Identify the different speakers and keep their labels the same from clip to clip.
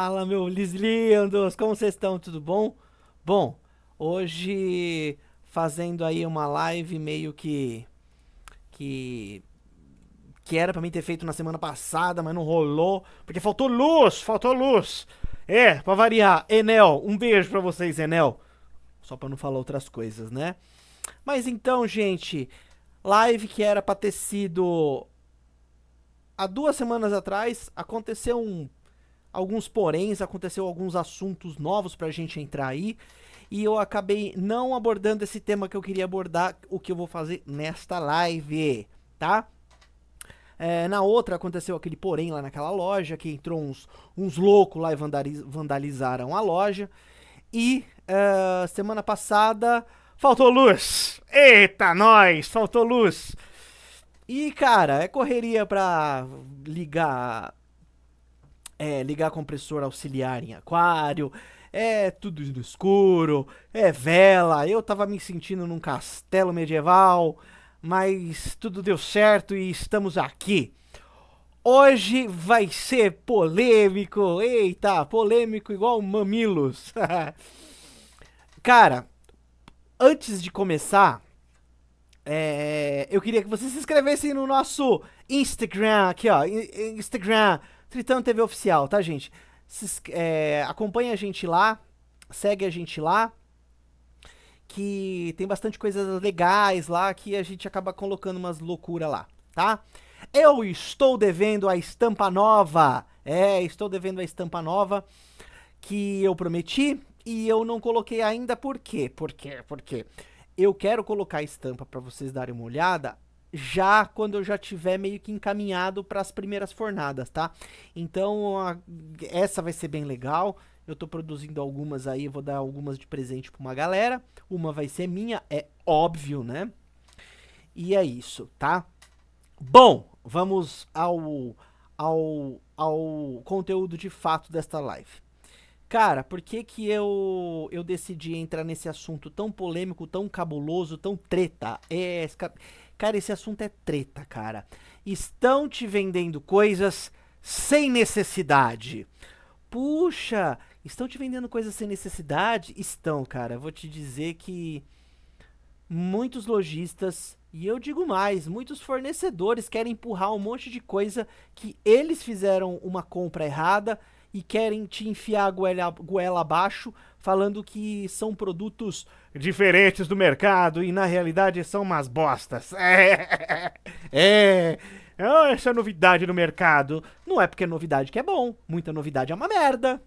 Speaker 1: Fala, meus lindos, como vocês estão? Tudo bom? Bom, hoje fazendo aí uma live meio que que era pra mim ter feito na semana passada, mas não rolou, porque faltou luz, faltou luz. Pra variar, Enel, um beijo pra vocês, Enel. Só pra não falar outras coisas, né? Mas então, gente, live que era pra ter sido há 2 semanas atrás, aconteceu alguns poréns, aconteceu alguns assuntos novos pra gente entrar aí. E eu acabei não abordando esse tema que eu queria abordar, o que eu vou fazer nesta live, tá? Na outra aconteceu aquele porém lá naquela loja, que entrou uns loucos lá e vandalizaram a loja. E semana passada faltou luz. Eita, nós, faltou luz. E, cara, é correria pra ligar compressor auxiliar em aquário, é tudo no escuro, é vela. Eu tava me sentindo num castelo medieval, mas tudo deu certo e estamos aqui. Hoje vai ser polêmico, eita, polêmico igual mamilos. Cara, antes de começar, eu queria que você se inscrevesse no nosso Instagram, aqui ó, Instagram, Tritão TV Oficial, tá, gente? Acompanha a gente lá, segue a gente lá, que tem bastante coisas legais lá, que a gente acaba colocando umas loucuras lá, tá? Eu estou devendo a estampa nova, estou devendo a estampa nova que eu prometi e eu não coloquei ainda, por quê? Por quê? Eu quero colocar a estampa para vocês darem uma olhada já quando eu já tiver meio que encaminhado para as primeiras fornadas, tá? Então, essa vai ser bem legal. Eu tô produzindo algumas aí, vou dar algumas de presente para uma galera. Uma vai ser minha, é óbvio, né? E é isso, tá? Bom, vamos ao conteúdo de fato desta live. Cara, por que que eu decidi entrar nesse assunto tão polêmico, tão cabuloso, tão treta? Cara, esse assunto é treta, cara. Estão te vendendo coisas sem necessidade. Puxa, estão te vendendo coisas sem necessidade? Estão, cara. Vou te dizer que muitos lojistas, e eu digo mais, muitos fornecedores querem empurrar um monte de coisa que eles fizeram uma compra errada e querem te enfiar a goela abaixo, falando que são produtos diferentes do mercado e na realidade são umas bostas. Essa novidade no mercado. Não é porque é novidade que é bom, muita novidade é uma merda.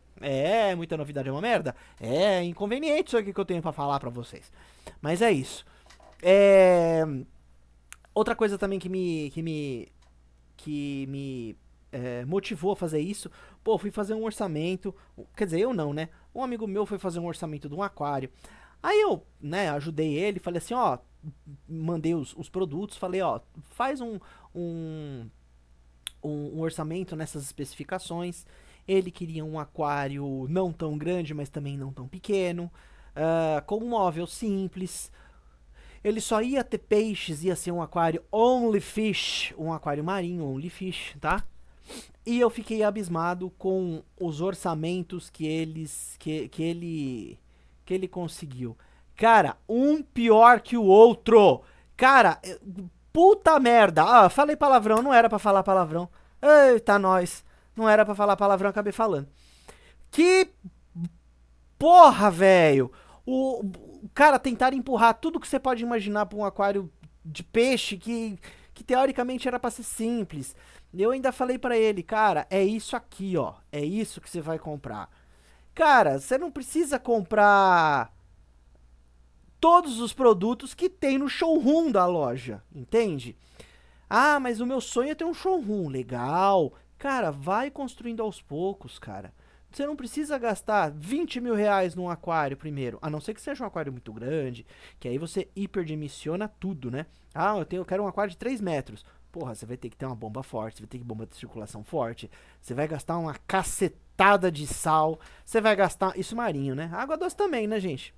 Speaker 1: Muita novidade é uma merda. É inconveniente isso aqui que eu tenho pra falar pra vocês. Mas é isso. Outra coisa também que me motivou a fazer isso. Pô, fui fazer um orçamento. Quer dizer, eu não, né? Um amigo meu foi fazer um orçamento de um aquário. Aí eu, né, ajudei ele, falei assim, ó, mandei os produtos, falei, ó, faz um orçamento nessas especificações. Ele queria um aquário não tão grande, mas também não tão pequeno, com um móvel simples. Ele só ia ter peixes, ia ser um aquário only fish, um aquário marinho, only fish, tá? E eu fiquei abismado com os orçamentos que ele conseguiu. Cara, um pior que o outro. Cara, puta merda. Ah, falei palavrão, não era pra falar palavrão. Eita, nós. Não era pra falar palavrão, acabei falando. Que porra, velho. O cara tentar empurrar tudo que você pode imaginar pra um aquário de peixe que teoricamente era pra ser simples. Eu ainda falei pra ele, cara, é isso aqui, ó. É isso que você vai comprar. Cara, você não precisa comprar todos os produtos que tem no showroom da loja, entende? Ah, mas o meu sonho é ter um showroom. Legal. Cara, vai construindo aos poucos, cara. Você não precisa gastar 20 mil reais num aquário primeiro. A não ser que seja um aquário muito grande, que aí você hiperdimensiona tudo, né? Ah, eu quero um aquário de 3 metros. Porra, você vai ter que ter uma bomba forte, você vai ter que ter bomba de circulação forte. Você vai gastar uma cacetada de sal. Você vai gastar... Isso marinho, né? Água doce também, né, gente?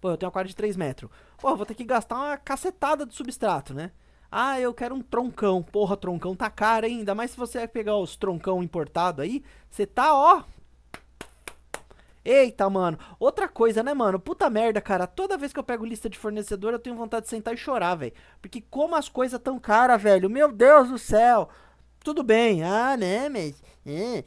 Speaker 1: Pô, eu tenho um aquário de 3 metros. Pô, eu vou ter que gastar uma cacetada de substrato, né? Ah, eu quero um troncão. Porra, troncão tá caro, hein? Ainda mais se você pegar os troncão importado aí. Você tá, ó... Eita, mano. Outra coisa, né, mano? Puta merda, cara. Toda vez que eu pego lista de fornecedor, eu tenho vontade de sentar e chorar, velho. Porque como as coisas tão caras, velho. Meu Deus do céu. Tudo bem. Ah, né, mas...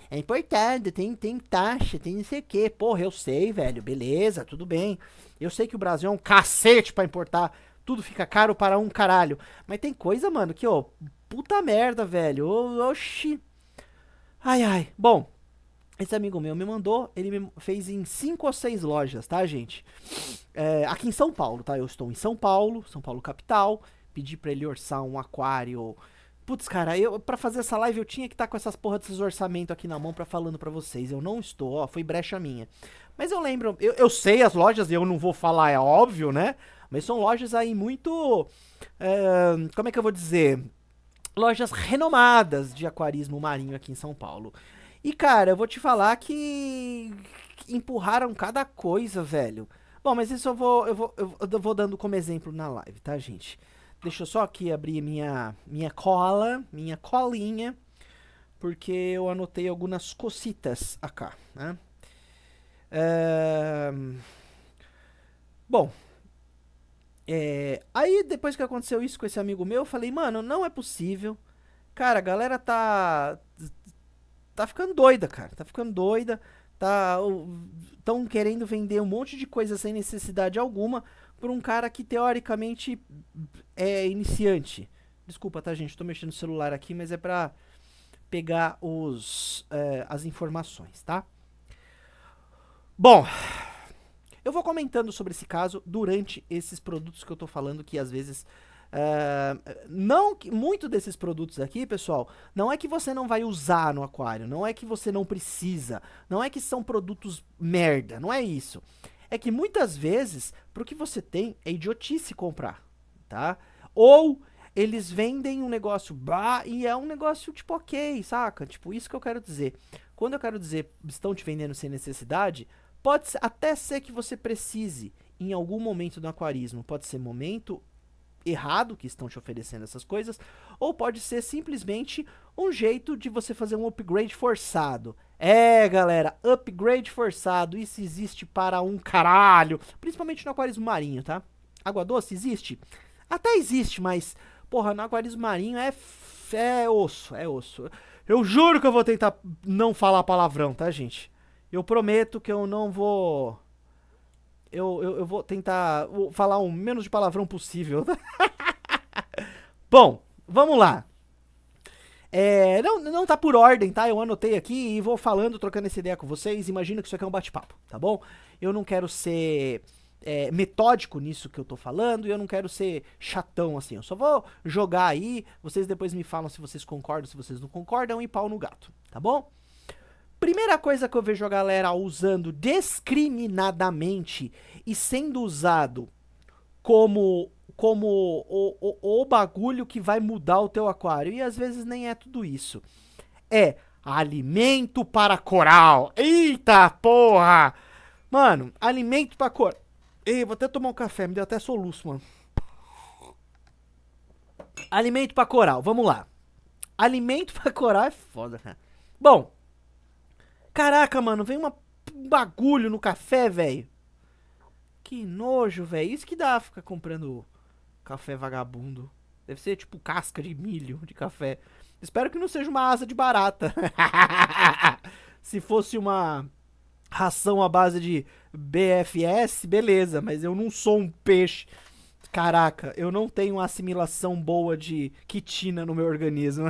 Speaker 1: É importado, tem taxa, tem não sei o quê. Porra, eu sei, velho. Beleza, tudo bem. Eu sei que o Brasil é um cacete pra importar. Tudo fica caro para um caralho. Mas tem coisa, mano, que, ó... Puta merda, velho. Oxi. Ai, ai. Bom... Esse amigo meu me mandou, ele me fez em 5 ou 6 lojas, tá, gente? Aqui em São Paulo, tá? Eu estou em São Paulo capital. Pedi pra ele orçar um aquário. Putz, cara, pra fazer essa live eu tinha que estar com essas porra desses orçamentos aqui na mão pra falando pra vocês. Eu não estou, ó, foi brecha minha. Mas eu lembro, eu sei as lojas, eu não vou falar, é óbvio, né? Mas são lojas aí muito. Como é que eu vou dizer? Lojas renomadas de aquarismo marinho aqui em São Paulo. E, cara, eu vou te falar que empurraram cada coisa, velho. Bom, mas isso eu vou dando como exemplo na live, tá, gente? Deixa eu só aqui abrir minha colinha, porque eu anotei algumas cocitas acá, né? É, Bom, aí depois que aconteceu isso com esse amigo meu, eu falei, mano, não é possível. Cara, a galera tá ficando doida, cara. Tá ficando doida. Tão querendo vender um monte de coisa sem necessidade alguma por um cara que teoricamente é iniciante. Desculpa, tá, gente? Tô mexendo no celular aqui, mas é pra pegar as informações, tá? Bom, eu vou comentando sobre esse caso durante esses produtos que eu tô falando, que às vezes não que muito desses produtos aqui, pessoal, não é que você não vai usar no aquário, não é que você não precisa, não é que são produtos merda, não é isso. É que muitas vezes, pro que você tem, é idiotice comprar, tá? Ou eles vendem um negócio bah, e é um negócio tipo ok, saca? Tipo, isso que eu quero dizer. Quando eu quero dizer estão te vendendo sem necessidade, até ser que você precise em algum momento do aquarismo. Pode ser momento errado que estão te oferecendo essas coisas, ou pode ser simplesmente um jeito de você fazer um upgrade forçado. Galera, upgrade forçado, isso existe para um caralho, principalmente no aquarismo marinho, tá? Água doce existe? Até existe, mas, porra, no aquarismo marinho é osso, é osso. Eu juro que eu vou tentar não falar palavrão, tá, gente? Eu prometo que eu não vou... Eu vou tentar falar o menos de palavrão possível. Bom, vamos lá. Não tá por ordem, tá? Eu anotei aqui e vou falando, trocando essa ideia com vocês. Imagina que isso aqui é um bate-papo, tá bom? Eu não quero ser metódico nisso que eu tô falando e eu não quero ser chatão assim. Eu só vou jogar aí, vocês depois me falam se vocês concordam, se vocês não concordam e pau no gato, tá bom? Primeira coisa que eu vejo a galera usando discriminadamente e sendo usado como o bagulho que vai mudar o teu aquário. E às vezes nem é tudo isso. É alimento para coral. Eita porra! Mano, alimento para coral. Ei, vou até tomar um café, me deu até soluço, mano. Alimento para coral, vamos lá. Alimento para coral é foda, cara. Bom, caraca, mano, vem um bagulho no café, velho. Que nojo, velho. Isso que dá ficar comprando café vagabundo. Deve ser tipo casca de milho de café. Espero que não seja uma asa de barata. Se fosse uma ração à base de BFS, beleza. Mas eu não sou um peixe. Caraca, eu não tenho uma assimilação boa de quitina no meu organismo.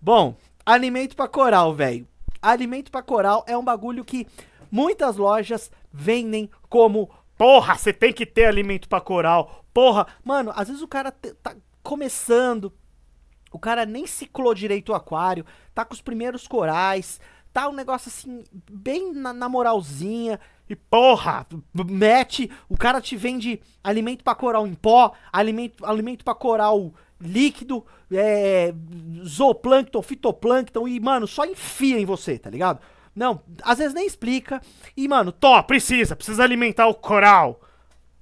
Speaker 1: Bom, alimento pra coral, velho. Alimento pra coral é um bagulho que muitas lojas vendem como porra, você tem que ter alimento pra coral. Porra, mano, às vezes o cara tá começando, o cara nem ciclou direito o aquário, tá com os primeiros corais, tá um negócio assim, bem na moralzinha. E porra, o cara te vende alimento pra coral em pó, alimento pra coral líquido, zooplâncton, fitoplâncton e, mano, só enfia em você, tá ligado? Não, às vezes nem explica. E, mano, precisa alimentar o coral.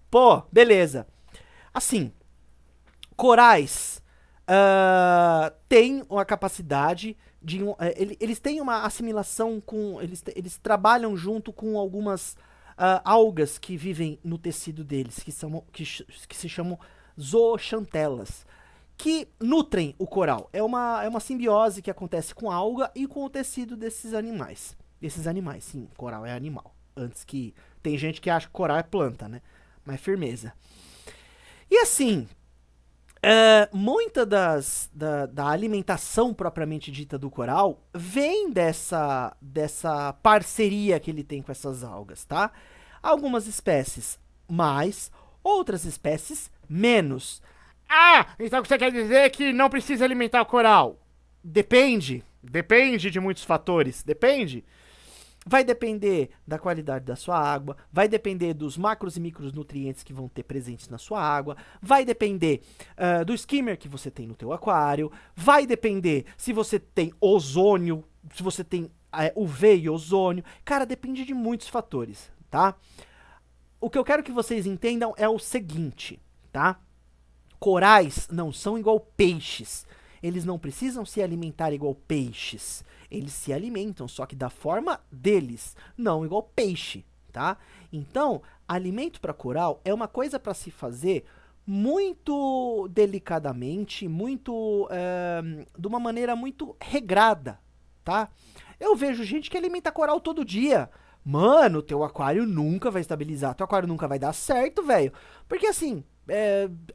Speaker 1: Pô, beleza. Assim, corais, tem uma capacidade de... eles têm uma assimilação com... Eles trabalham junto com algumas algas que vivem no tecido deles, que se chamam zooxantelas, que nutrem o coral. É uma simbiose que acontece com a alga e com o tecido desses animais. Sim, coral é animal. Antes que... Tem gente que acha que coral é planta, né? Mas firmeza. E assim... muita da alimentação propriamente dita do coral vem dessa parceria que ele tem com essas algas, tá? Algumas espécies mais, outras espécies menos. Ah, então você quer dizer que não precisa alimentar o coral? Depende de muitos fatores, depende. Vai depender da qualidade da sua água, vai depender dos macros e micronutrientes que vão ter presentes na sua água, vai depender do skimmer que você tem no teu aquário, vai depender se você tem ozônio, se você tem UV e ozônio. Cara, depende de muitos fatores, tá? O que eu quero que vocês entendam é o seguinte, tá? Corais não são igual peixes. Eles não precisam se alimentar igual peixes. Eles se alimentam, só que da forma deles, não igual peixe, tá? Então, alimento para coral é uma coisa para se fazer muito delicadamente, de uma maneira muito regrada, tá? Eu vejo gente que alimenta coral todo dia. Mano, teu aquário nunca vai estabilizar, teu aquário nunca vai dar certo, velho. Porque assim,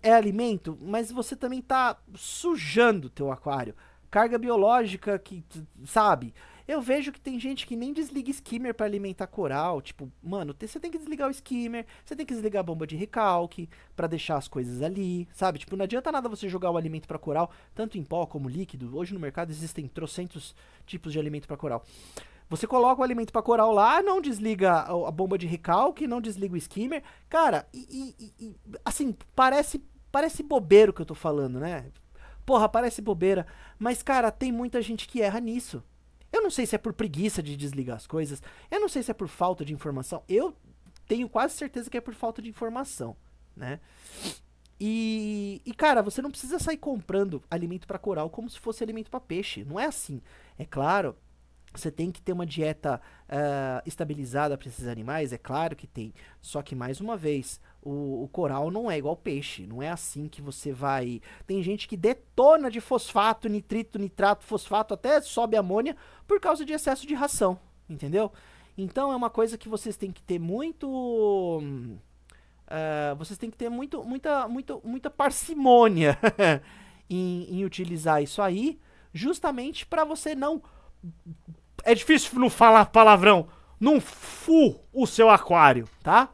Speaker 1: é alimento, mas você também tá sujando teu aquário. Carga biológica que, sabe? Eu vejo que tem gente que nem desliga skimmer pra alimentar coral. Tipo, mano, você tem que desligar o skimmer, você tem que desligar a bomba de recalque pra deixar as coisas ali, sabe? Tipo, não adianta nada você jogar o alimento pra coral, tanto em pó como líquido. Hoje no mercado existem trocentos tipos de alimento pra coral. Você coloca o alimento pra coral lá, não desliga a bomba de recalque, não desliga o skimmer. Cara, assim, parece bobeiro o que eu tô falando, né? Porra, parece bobeira. Mas, cara, tem muita gente que erra nisso. Eu não sei se é por preguiça de desligar as coisas. Eu não sei se é por falta de informação. Eu tenho quase certeza que é por falta de informação, né? E cara, você não precisa sair comprando alimento pra coral como se fosse alimento pra peixe. Não é assim. É claro... Você tem que ter uma dieta estabilizada para esses animais, é claro que tem. Só que, mais uma vez, o coral não é igual peixe. Não é assim que você vai... Tem gente que detona de fosfato, nitrito, nitrato, fosfato, até sobe amônia por causa de excesso de ração, entendeu? Então, é uma coisa que vocês têm que ter muito... vocês têm que ter muita parcimônia em utilizar isso aí, justamente para você não... É difícil não falar palavrão. Não fu o seu aquário, tá?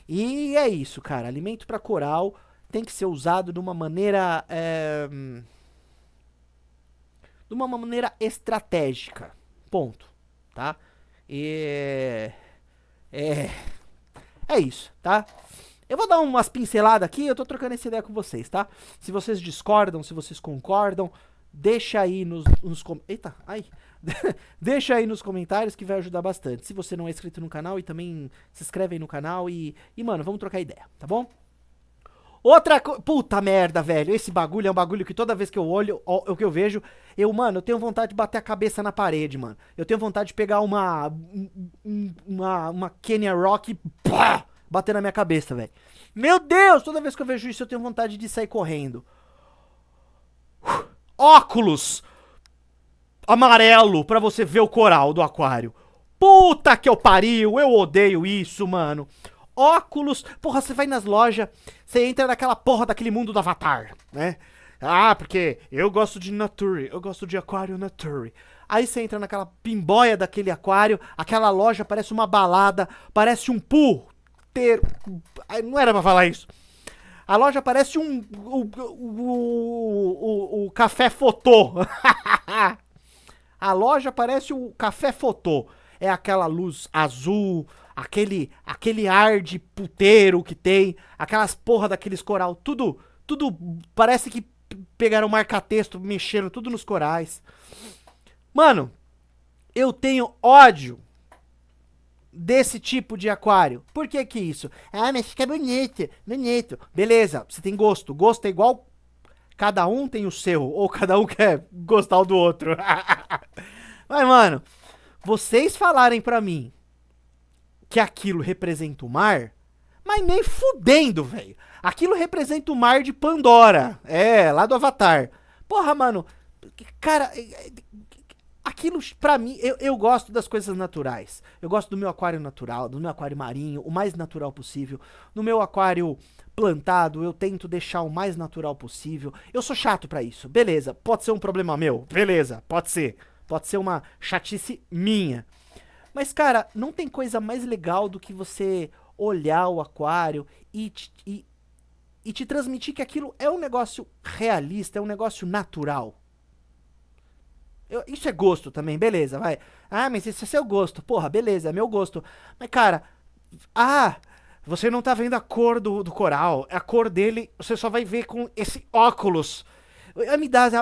Speaker 1: E é isso, cara. Alimento para coral tem que ser usado de uma maneira... de uma maneira estratégica. Ponto. Tá? É isso, tá? Eu vou dar umas pinceladas aqui, eu tô trocando essa ideia com vocês, tá? Se vocês discordam, se vocês concordam, deixa aí nos eita, ai. Deixa aí nos comentários que vai ajudar bastante. Se você não é inscrito no canal, e também se inscreve aí no canal mano, vamos trocar ideia, tá bom? Outra coisa... Puta merda, velho. Esse bagulho é um bagulho que toda vez que eu olho, o que eu vejo, mano, eu tenho vontade de bater a cabeça na parede, mano. Eu tenho vontade de pegar uma Kenya Rock e pá, bater na minha cabeça, velho. Meu Deus, toda vez que eu vejo isso, eu tenho vontade de sair correndo. Óculos amarelo pra você ver o coral do aquário. Puta que eu pariu, eu odeio isso, mano. Óculos, porra, você vai nas lojas, você entra naquela porra daquele mundo do Avatar, né? Ah, porque eu gosto de Nature, eu gosto de aquário Nature. Aí você entra naquela pimboia daquele aquário, aquela loja parece uma balada, parece um puteiro. Não era pra falar isso. A loja parece o café fotô. A loja parece o café fotô. É aquela luz azul, aquele ar de puteiro que tem, aquelas porra daqueles coral, tudo parece que pegaram marca-texto, mexeram tudo nos corais. Mano, eu tenho ódio desse tipo de aquário. Por que que isso? Ah, mas fica bonito, bonito. Beleza, você tem gosto. Gosto é igual Cada um tem o seu, ou cada um quer gostar do outro. Mas, mano, vocês falarem pra mim que aquilo representa o mar, mas nem fudendo, velho. Aquilo representa o mar de Pandora. É, lá do Avatar. Porra, mano. Cara, aquilo pra mim, eu gosto das coisas naturais. Eu gosto do meu aquário natural, do meu aquário marinho, o mais natural possível. No meu aquário plantado, eu tento deixar o mais natural possível. Eu sou chato pra isso. Beleza, pode ser um problema meu. Beleza, pode ser. Pode ser uma chatice minha. Mas, cara, não tem coisa mais legal do que você olhar o aquário e te transmitir que aquilo é um negócio realista, é um negócio natural. Isso é gosto também, beleza, vai. Ah, mas esse é seu gosto. Porra, beleza, é meu gosto. Mas, cara, você não tá vendo a cor do coral. A cor dele, você só vai ver com esse óculos.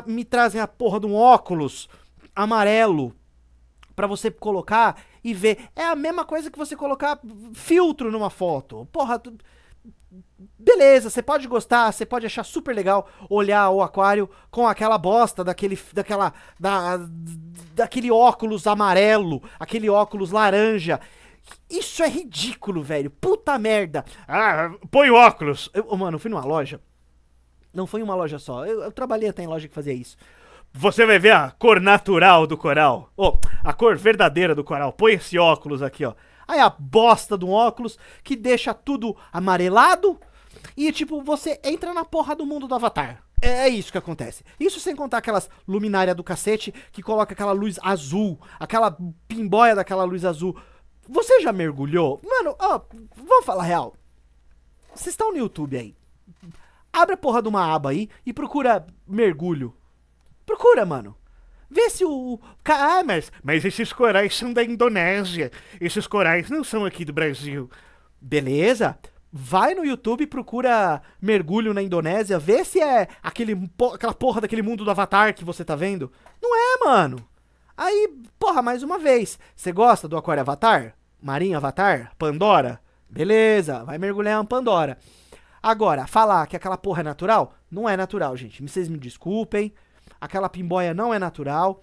Speaker 1: Me trazem a porra de um óculos amarelo pra você colocar e ver. É a mesma coisa que você colocar filtro numa foto. Porra, beleza, você pode gostar, você pode achar super legal olhar o aquário com aquela bosta daquele óculos amarelo, aquele óculos laranja. Isso é ridículo, velho. Puta merda. Ah, põe o óculos. Mano, eu fui numa loja. Não foi uma loja só. Eu trabalhei até em loja que fazia isso. Você vai ver a cor natural do coral. A cor verdadeira do coral. Põe esse óculos aqui, ó. Aí a bosta do óculos que deixa tudo amarelado. E tipo, você entra na porra do mundo do Avatar. É isso que acontece. Isso sem contar aquelas luminárias do cacete que coloca aquela luz azul. Aquela pimbóia daquela luz azul. Você já mergulhou? Mano, vamos falar real. Vocês estão no YouTube aí. Abre a porra de uma aba aí e procura mergulho. Procura, mano. Vê se o... mas esses corais são da Indonésia. Esses corais não são aqui do Brasil. Beleza. Vai no YouTube e procura mergulho na Indonésia. Vê se é aquela porra daquele mundo do Avatar que você tá vendo. Não é, mano. Aí, porra, mais uma vez. Você gosta do aquário Avatar? Marinho Avatar? Pandora? Beleza. Vai mergulhar em Pandora. Agora, falar que aquela porra é natural? Não é natural, gente. Vocês me desculpem. Aquela pimbóia não é natural.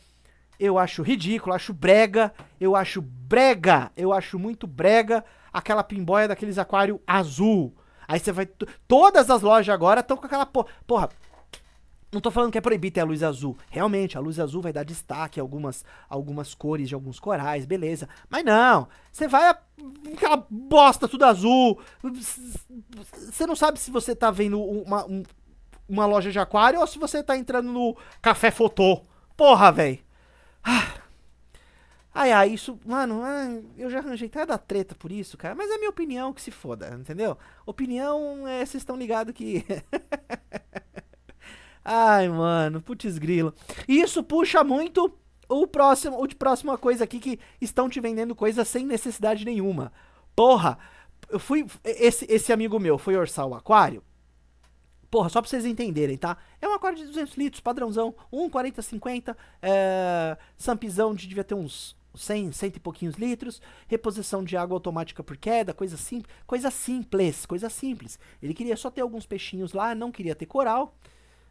Speaker 1: Eu acho ridículo, acho brega. Eu acho muito brega aquela pimbóia daqueles aquário azul. Aí você vai... Todas as lojas agora estão com aquela porra. Não tô falando que é proibido ter a luz azul. Realmente, a luz azul vai dar destaque a algumas cores de alguns corais, beleza. Mas não, você vai aquela bosta tudo azul. Você não sabe se você tá vendo uma loja de aquário ou se você tá entrando no Café Fotô. Porra, velho. Isso, mano, eu já arranjei cada treta por isso, cara. Mas é minha opinião, que se foda, entendeu? Opinião, vocês estão ligados que... Ai, mano, putz grilo. Isso puxa muito de próxima coisa aqui que estão te vendendo coisa sem necessidade nenhuma. Porra, esse amigo meu foi orçar o aquário. Porra, só pra vocês entenderem, tá? É um aquário de 200 litros, padrãozão, 40, 50, sampizão de devia ter uns 100 e pouquinhos litros, reposição de água automática por queda, coisa simples. Ele queria só ter alguns peixinhos lá, não queria ter coral.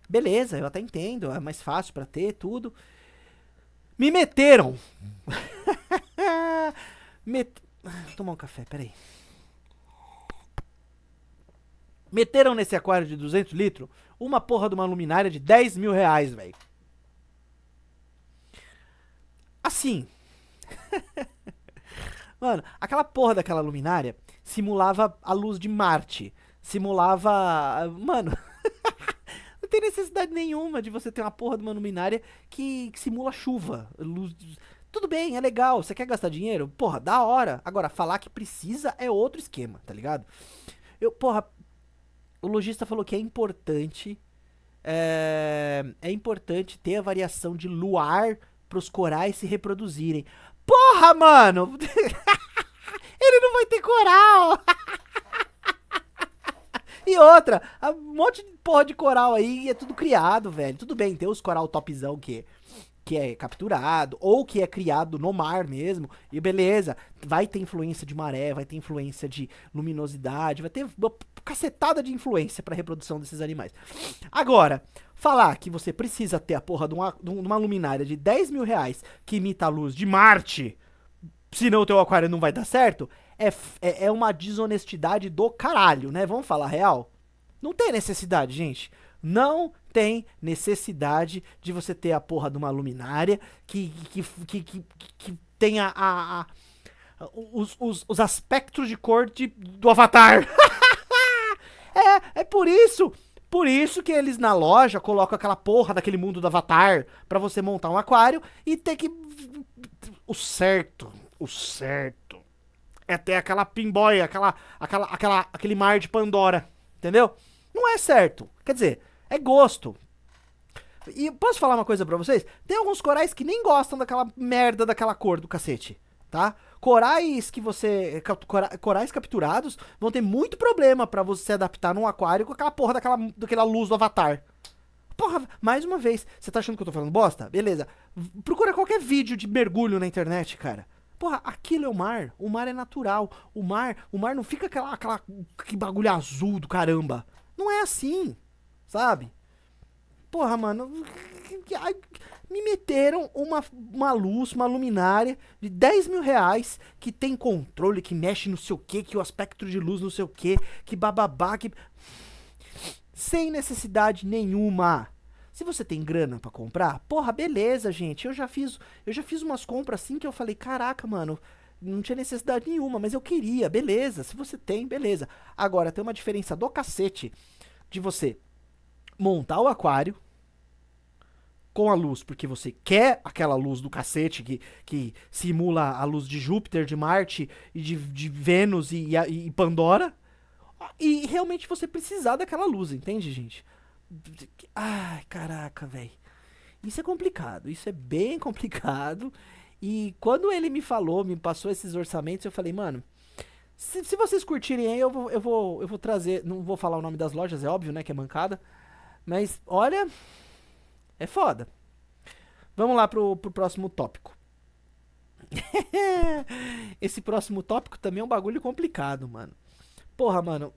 Speaker 1: Beleza, eu até entendo, é mais fácil pra ter tudo. Me meteram. Vou tomar um café, peraí. Meteram nesse aquário de 200 litros uma porra de uma luminária de 10 mil reais, velho. Assim. Mano, aquela porra daquela luminária simulava a luz de Marte. Simulava... Mano... Não tem necessidade nenhuma de você ter uma porra de uma luminária que simula chuva. Luz... Tudo bem, é legal. Você quer gastar dinheiro? Porra, da hora. Agora, falar que precisa é outro esquema, tá ligado? O lojista falou que é importante ter a variação de luar pros corais se reproduzirem. Porra, mano! Ele não vai ter coral! E outra, um monte de porra de coral aí é tudo criado, velho. Tudo bem, tem os coral topzão que é capturado, ou que é criado no mar mesmo, e beleza, vai ter influência de maré, vai ter influência de luminosidade, vai ter uma cacetada de influência pra reprodução desses animais. Agora, Falar que você precisa ter a porra de uma luminária de 10 mil reais que imita a luz de Marte, senão o teu aquário não vai dar certo, é uma desonestidade do caralho, né? Vamos falar real? Não tem necessidade, gente. Não tem necessidade de você ter a porra de uma luminária que tenha os aspectos de cor do Avatar. É por isso. Por isso que eles na loja colocam aquela porra daquele mundo do Avatar pra você montar um aquário e ter que... O certo é ter aquela pinboia, aquele mar de Pandora, entendeu? Não é certo. Quer dizer, é gosto. E posso falar uma coisa pra vocês? Tem alguns corais que nem gostam daquela merda daquela cor do cacete, tá? Corais que você... Corais capturados vão ter muito problema pra você se adaptar num aquário com aquela porra daquela luz do Avatar. Porra, mais uma vez, você tá achando que eu tô falando bosta? Beleza. Procura qualquer vídeo de mergulho na internet, cara. Porra, aquilo é o mar é natural. O mar não fica aquele bagulho azul do caramba. Não é assim, sabe? Porra, mano, me meteram uma luz, uma luminária de 10 mil reais que tem controle, que mexe no sei o que o aspecto de luz não sei o que bababá, que... Sem necessidade nenhuma. Se você tem grana pra comprar, porra, beleza, gente. Eu já fiz umas compras assim que eu falei, caraca, mano, não tinha necessidade nenhuma, mas eu queria, beleza. Se você tem, beleza. Agora, tem uma diferença do cacete de você montar o aquário com a luz, porque você quer aquela luz do cacete que simula a luz de Júpiter, de Marte, e de Vênus e Pandora, e realmente você precisar daquela luz, entende, gente? Ai, caraca, velho. Isso é complicado, isso é bem complicado. E quando ele me falou, me passou esses orçamentos, eu falei, mano, se vocês curtirem aí, eu vou trazer. Não vou falar o nome das lojas, é óbvio, né? Que é mancada. Mas, olha, é foda. Vamos lá pro próximo tópico. Esse próximo tópico também é um bagulho complicado, mano. Porra, mano,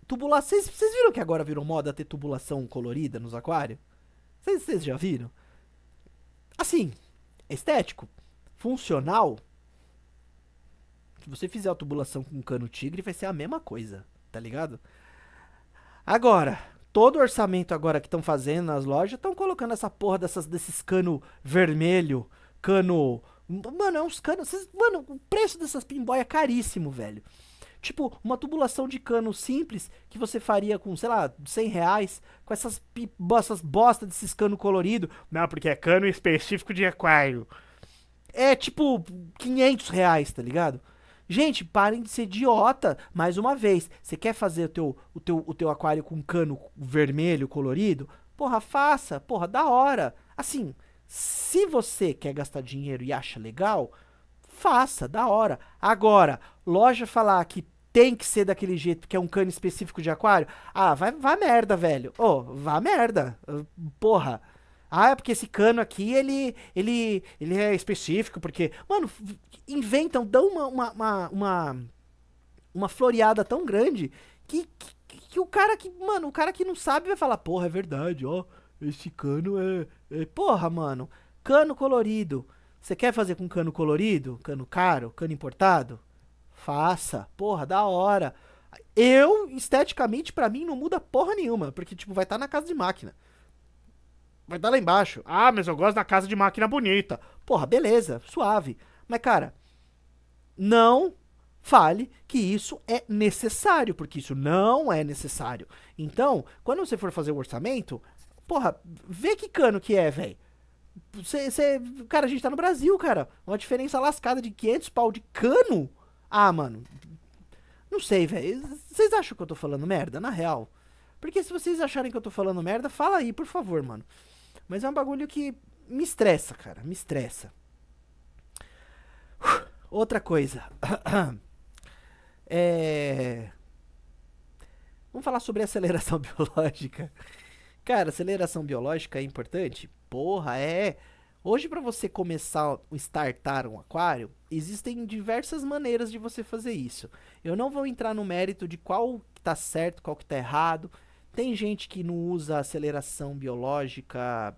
Speaker 1: tubulação. Vocês viram que agora virou moda ter tubulação colorida nos aquários? Vocês já viram? Assim, estético, funcional. Se você fizer a tubulação com cano tigre, vai ser a mesma coisa, tá ligado? Agora, todo orçamento agora que estão fazendo nas lojas, estão colocando essa porra desses cano vermelho, cano... Mano, é uns canos... Mano, o preço dessas pinboia é caríssimo, velho. Tipo, uma tubulação de cano simples que você faria com, sei lá, 100 reais, com essas bosta desses cano colorido. Não, porque é cano específico de aquário. É tipo 500 reais, tá ligado? Gente, parem de ser idiota. Mais uma vez, você quer fazer o teu aquário com cano vermelho colorido? Porra, faça. Porra, da hora. Assim, se você quer gastar dinheiro e acha legal, faça, da hora. Agora, loja falar que tem que ser daquele jeito porque é um cano específico de aquário, ah, vai merda, velho. Ô, vá merda. Porra. Ah, é porque esse cano aqui, ele é específico, porque... Mano, inventam, dão uma floreada tão grande que o cara que... Mano, o cara que não sabe vai falar, porra, é verdade, ó. Esse cano porra, mano. Cano colorido. Você quer fazer com cano colorido? Cano caro? Cano importado? Faça. Porra, da hora. Esteticamente, pra mim, não muda porra nenhuma. Porque, tipo, vai estar na casa de máquina. Vai dar lá embaixo. Ah, mas eu gosto da casa de máquina bonita. Porra, beleza, suave. Mas, cara, não fale que isso é necessário, porque isso não é necessário. Então, quando você for fazer o orçamento, porra, vê que cano que é, velho. Cara, a gente tá no Brasil, cara. Uma diferença lascada de 500 pau de cano. Ah, mano. Não sei, velho. Vocês acham que eu tô falando merda? Na real. Porque se vocês acharem que eu tô falando merda, fala aí, por favor, mano. Mas é um bagulho que me estressa, cara. Me estressa. Outra coisa. Vamos falar sobre aceleração biológica. Cara, aceleração biológica é importante? Porra, é. Hoje, pra você começar a startar um aquário, existem diversas maneiras de você fazer isso. Eu não vou entrar no mérito de qual que tá certo, qual que tá errado. Tem gente que não usa aceleração biológica,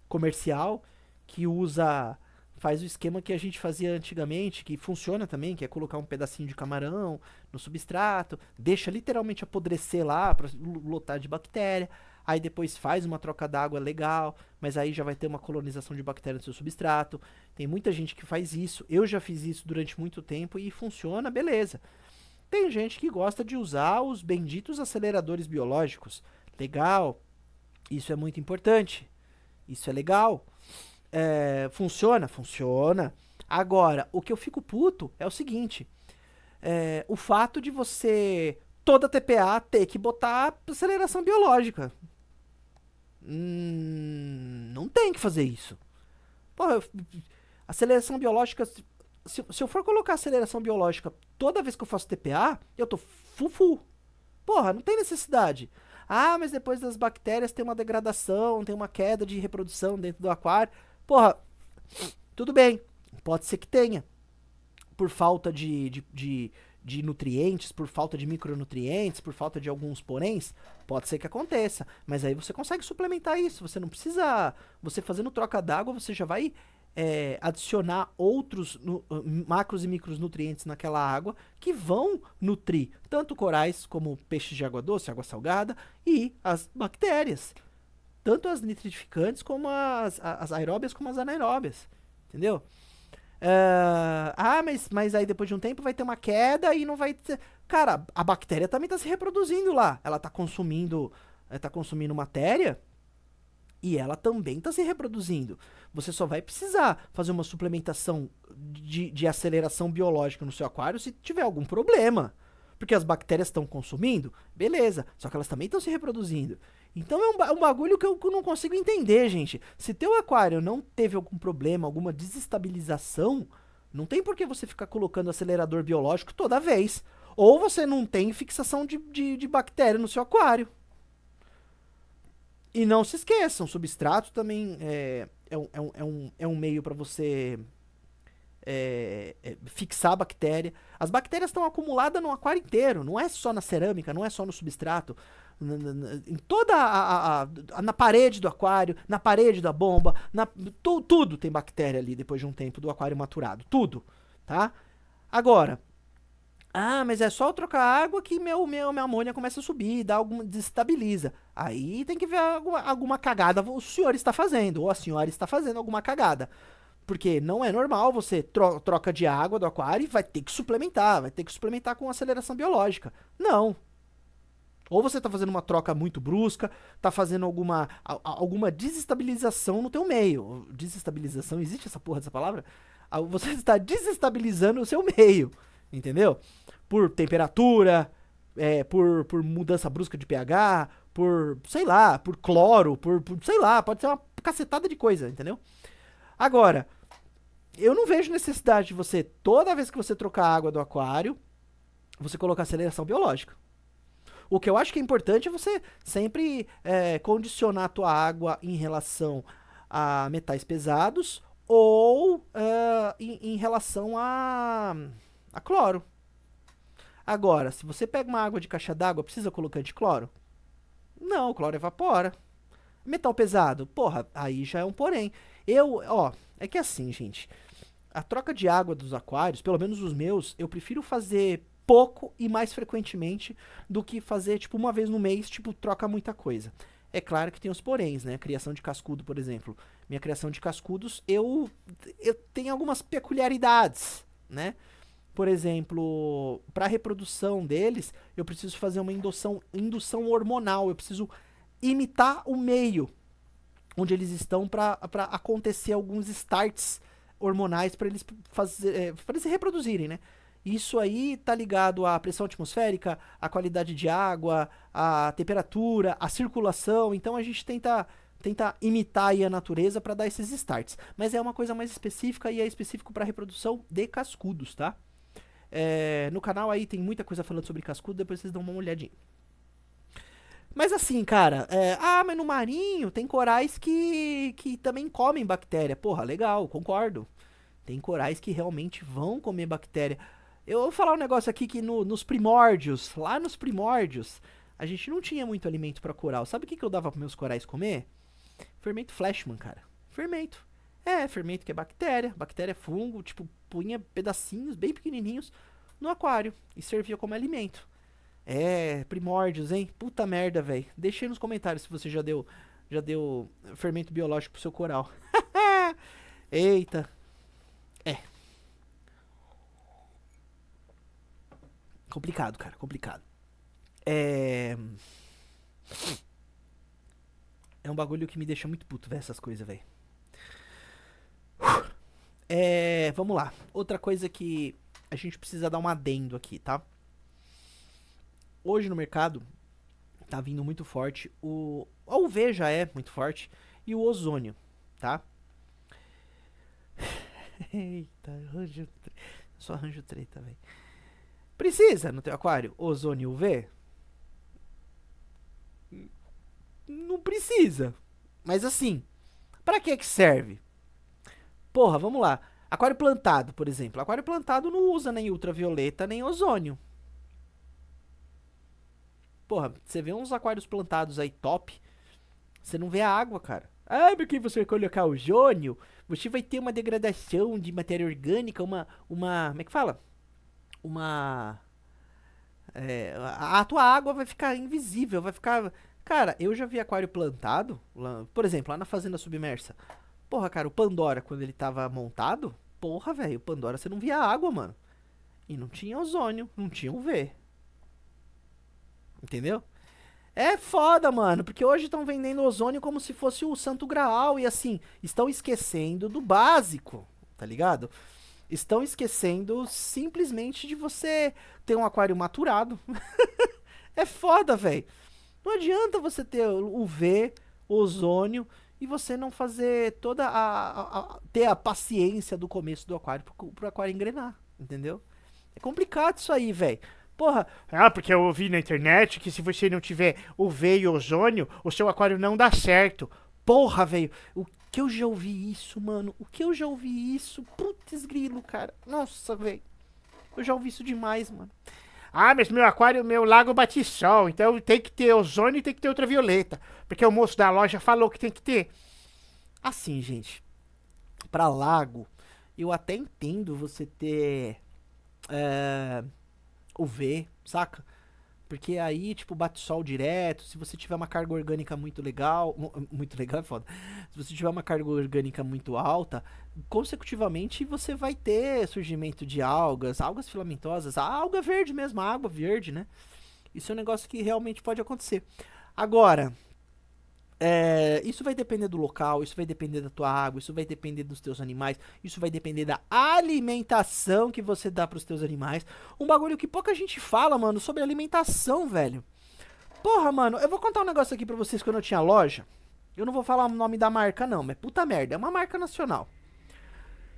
Speaker 1: comercial, que usa, faz o esquema que a gente fazia antigamente, que funciona também, que é colocar um pedacinho de camarão no substrato, deixa literalmente apodrecer lá para lotar de bactéria, aí depois faz uma troca d'água legal, mas aí já vai ter uma colonização de bactéria no seu substrato. Tem muita gente que faz isso, eu já fiz isso durante muito tempo e funciona, beleza. Tem gente que gosta de usar os benditos aceleradores biológicos. Legal, isso é muito importante. Isso é legal. Funciona? Funciona. Agora, o que eu fico puto é o seguinte: o fato de você, toda TPA, ter que botar aceleração biológica. Não tem que fazer isso. Porra, aceleração biológica. Se eu for colocar aceleração biológica toda vez que eu faço TPA, eu tô fufu. Porra, não tem necessidade. Ah, mas depois das bactérias tem uma degradação, tem uma queda de reprodução dentro do aquário. Porra, tudo bem. Pode ser que tenha. Por falta de nutrientes, por falta de micronutrientes, por falta de alguns poréns, pode ser que aconteça. Mas aí você consegue suplementar isso. Você não precisa. Você fazendo troca d'água, você já vai adicionar outros macros e micronutrientes naquela água que vão nutrir tanto corais como peixes de água doce, água salgada e as bactérias. Tanto as nitrificantes como as aeróbias como as anaeróbias. Entendeu? Mas aí depois de um tempo vai ter uma queda e não vai ter... Cara, a bactéria também está se reproduzindo lá. Ela está consumindo matéria e ela também está se reproduzindo. Você só vai precisar fazer uma suplementação de aceleração biológica no seu aquário se tiver algum problema. Porque as bactérias estão consumindo, beleza. Só que elas também estão se reproduzindo. Então é um bagulho que eu não consigo entender, gente. Se teu aquário não teve algum problema, alguma desestabilização, não tem por que você ficar colocando acelerador biológico toda vez. Ou você não tem fixação de bactéria no seu aquário. E não se esqueçam, substrato também é um meio para você fixar a bactéria. As bactérias estão acumuladas no aquário inteiro, não é só na cerâmica, não é só no substrato. Em toda na parede do aquário, na parede da bomba, tudo tem bactéria ali depois de um tempo do aquário maturado, tudo, tá? Agora, mas é só eu trocar água que minha amônia começa a subir, desestabiliza. Aí tem que ver alguma cagada o senhor está fazendo, ou a senhora está fazendo alguma cagada. Porque não é normal você troca de água do aquário e vai ter que suplementar com aceleração biológica. Não. Ou você está fazendo uma troca muito brusca, está fazendo alguma desestabilização no teu meio. Desestabilização, existe essa porra dessa palavra? Você está desestabilizando o seu meio, entendeu? Por temperatura, por mudança brusca de pH, sei lá, por cloro, sei lá, pode ser uma cacetada de coisa, entendeu? Agora, eu não vejo necessidade de você, toda vez que você trocar água do aquário, você colocar aceleração biológica. O que eu acho que é importante é você sempre condicionar a tua água em relação a metais pesados ou em relação a cloro. Agora, se você pega uma água de caixa d'água, precisa colocar anticloro? Não, o cloro evapora. Metal pesado? Porra, aí já é um porém. É que assim, gente, a troca de água dos aquários, pelo menos os meus, eu prefiro fazer pouco e mais frequentemente do que fazer, tipo, uma vez no mês, tipo, troca muita coisa. É claro que tem os poréns, né? Criação de cascudo, por exemplo. Minha criação de cascudos, eu tenho algumas peculiaridades, né? Por exemplo, para a reprodução deles, eu preciso fazer uma indução hormonal. Eu preciso imitar o meio onde eles estão para acontecer alguns starts hormonais para eles se reproduzirem, né? Isso aí tá ligado à pressão atmosférica, à qualidade de água, à temperatura, à circulação. Então a gente tenta imitar aí a natureza para dar esses starts. Mas é uma coisa mais específica e é específico para reprodução de cascudos, tá? No canal aí tem muita coisa falando sobre cascudo, depois vocês dão uma olhadinha. Mas assim, cara, mas no marinho tem corais que também comem bactéria. Porra, legal, concordo. Tem corais que realmente vão comer bactéria. Eu vou falar um negócio aqui que nos primórdios, lá nos primórdios, a gente não tinha muito alimento pra coral. Sabe o que eu dava pros meus corais comer? Fermento Flashman, cara. Fermento. É, fermento que é bactéria. Bactéria é fungo, tipo, punha pedacinhos bem pequenininhos no aquário e servia como alimento. É, primórdios, hein? Puta merda, velho. Deixa aí nos comentários se você já deu fermento biológico pro seu coral. Eita. É, complicado, cara, complicado. É, é um bagulho que me deixa muito puto ver essas coisas, velho. É, vamos lá. Outra coisa que a gente precisa dar um adendo aqui, tá? Hoje no mercado tá vindo muito forte a UV já é muito forte e o ozônio, tá? Eita, só arranjo treta, velho. Precisa no teu aquário ozônio UV? Não precisa. Mas assim, pra que serve? Porra, vamos lá. Aquário plantado, por exemplo. Aquário plantado não usa nem ultravioleta nem ozônio. Porra, você vê uns aquários plantados aí top, você não vê a água, cara. Ah, porque você colocar ozônio, você vai ter uma degradação de matéria orgânica, como é que fala? Uma, a tua água vai ficar invisível, vai ficar... Cara, eu já vi aquário plantado, por exemplo, lá na Fazenda Submersa. Porra, cara, o Pandora, quando ele tava montado, porra, velho, o Pandora você não via água, mano. E não tinha ozônio, não tinha UV. Entendeu? É foda, mano, porque hoje estão vendendo ozônio como se fosse o santo graal e assim, estão esquecendo do básico, tá ligado? Estão esquecendo simplesmente de você ter um aquário maturado. É foda, velho. Não adianta você ter UV, ozônio e você não fazer toda ter a paciência do começo do aquário pro aquário engrenar, entendeu? É complicado isso aí, velho. Porra, ah, porque eu ouvi na internet que se você não tiver UV e ozônio, o seu aquário não dá certo. Porra, velho, o que eu já ouvi isso, mano? O que eu já ouvi isso? Putz grilo, cara. Nossa, velho. Eu já ouvi isso demais, mano. Ah, mas meu aquário, meu lago bate sol, então tem que ter ozônio e tem que ter ultravioleta. Porque o moço da loja falou que tem que ter. Assim, gente, pra lago, eu até entendo você ter UV, saca? Porque aí, tipo, bate sol direto. Se você tiver uma carga orgânica muito legal. Muito legal é foda. Se você tiver uma carga orgânica muito alta, consecutivamente você vai ter surgimento de algas, algas filamentosas, a alga verde mesmo, a água verde, né? Isso é um negócio que realmente pode acontecer. Agora, isso vai depender do local, isso vai depender da tua água, isso vai depender dos teus animais, isso vai depender da alimentação que você dá pros teus animais. Um bagulho que pouca gente fala, mano, sobre alimentação, velho. Porra, mano, eu vou contar um negócio aqui pra vocês quando eu tinha loja. Eu não vou falar o nome da marca, não, mas puta merda, é uma marca nacional.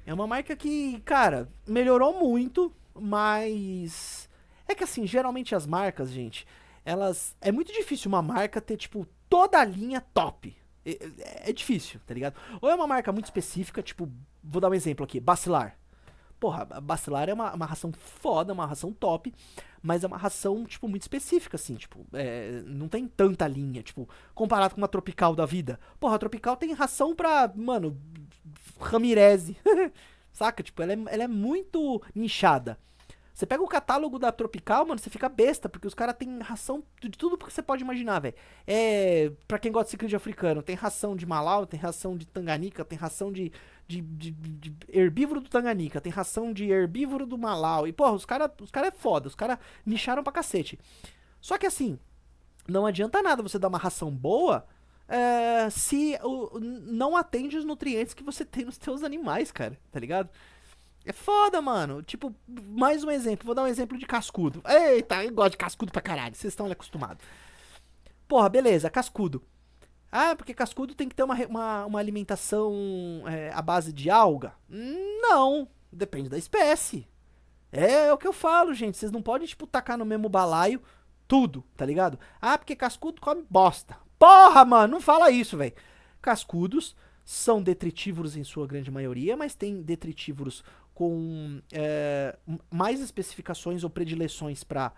Speaker 1: É uma marca que, cara, melhorou muito, mas... É que assim, geralmente as marcas, gente, elas... É muito difícil uma marca ter, tipo, toda a linha top. É difícil, tá ligado? Ou é uma marca muito específica, tipo, vou dar um exemplo aqui, Bacilar. Porra, a Bacilar é uma ração foda, uma ração top, mas é uma ração, tipo, muito específica, assim, tipo, não tem tanta linha, tipo, comparado com uma Tropical da vida. Porra, a Tropical tem ração pra, mano, Ramirez, saca? Tipo, ela é muito nichada. Você pega o catálogo da Tropical, mano, você fica besta, porque os caras têm ração de tudo que você pode imaginar, velho. Pra quem gosta de ciclista africano, tem ração de Malau, tem ração de Tanganica, tem ração de herbívoro do Tanganica, tem ração de herbívoro do Malau. E, porra, os cara é foda, os caras nicharam pra cacete. Só que assim, não adianta nada você dar uma ração boa se não atende os nutrientes que você tem nos teus animais, cara, tá ligado? É foda, mano. Tipo, mais um exemplo. Vou dar um exemplo de cascudo. Eita, eu gosto de cascudo pra caralho. Vocês estão acostumados. Porra, beleza, cascudo. Ah, porque cascudo tem que ter uma alimentação à base de alga? Não. Depende da espécie. É o que eu falo, gente. Vocês não podem, tipo, tacar no mesmo balaio tudo, tá ligado? Ah, porque cascudo come bosta. Porra, mano, não fala isso, velho. Cascudos são detritívoros em sua grande maioria, mas tem detritívoros com mais especificações ou predileções para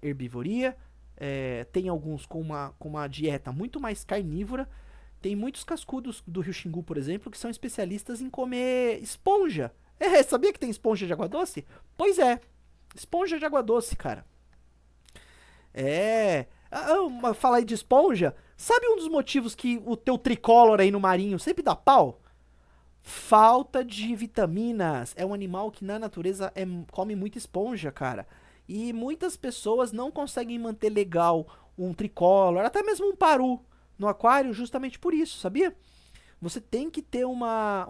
Speaker 1: herbivoria. Tem alguns com uma dieta muito mais carnívora. Tem muitos cascudos do Rio Xingu, por exemplo, que são especialistas em comer esponja. Sabia que tem esponja de água doce? Pois é, esponja de água doce, cara. Falar aí de esponja, sabe um dos motivos que o teu tricolor aí no marinho sempre dá pau? Falta de vitaminas. É um animal que na natureza come muita esponja, cara. E muitas pessoas não conseguem manter legal um tricolor, até mesmo um paru no aquário, justamente por isso, sabia? Você tem que ter uma